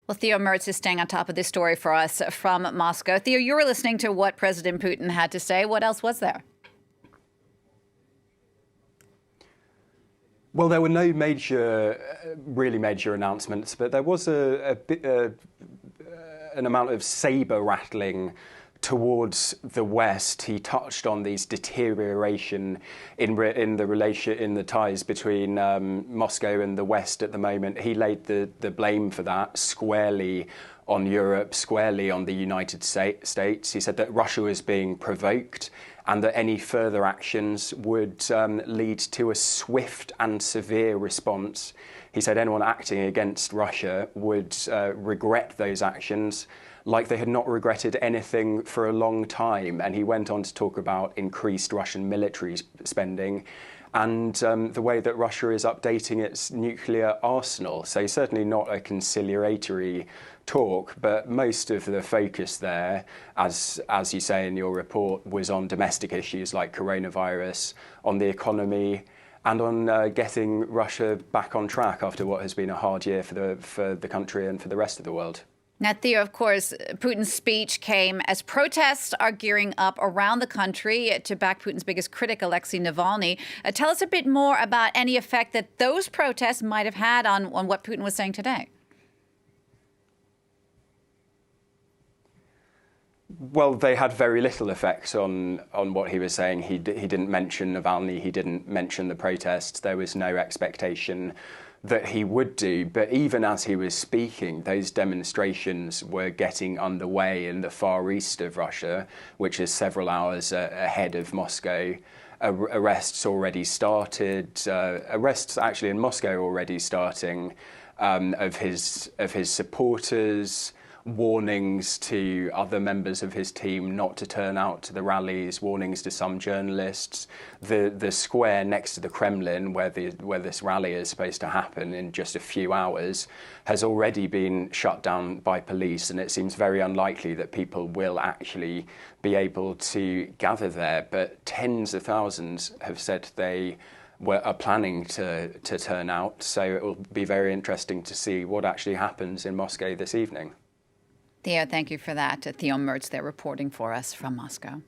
Well, Theo Mertz is staying on top of this story for us from Moscow. Theo, you were listening to what President Putin had to say. What else was there? Well, there were no really major announcements, but there was an amount of saber rattling towards the West. He touched on these deterioration in the ties between Moscow and the West at the moment. He laid the blame for that squarely on Europe, squarely on the United States. He said that Russia was being provoked and that any further actions would lead to a swift and severe response. He said anyone acting against Russia would regret those actions like they had not regretted anything for a long time. And he went on to talk about increased Russian military spending and the way that Russia is updating its nuclear arsenal. So certainly not a conciliatory talk, but most of the focus there, as you say in your report, was on domestic issues like coronavirus, on the economy, and on getting Russia back on track after what has been a hard year for the country and for the rest of the world. Now, Theo, of course, Putin's speech came as protests are gearing up around the country to back Putin's biggest critic, Alexei Navalny. Tell us a bit more about any effect that those protests might have had on what Putin was saying today. Well, they had very little effect on what he was saying. He didn't mention Navalny. He didn't mention the protests. There was no expectation that he would do. But even as he was speaking, those demonstrations were getting underway in the far east of Russia, which is several hours ahead of Moscow. Arrests already started. Arrests actually in Moscow already starting of his supporters. Warnings to other members of his team not to turn out to the rallies, warnings to some journalists. The square next to the Kremlin, where this rally is supposed to happen in just a few hours, has already been shut down by police, and it seems very unlikely that people will actually be able to gather there. But tens of thousands have said they are planning to turn out, so it will be very interesting to see what actually happens in Moscow this evening. Theo, thank you for that. Theo Mertz there reporting for us from Moscow.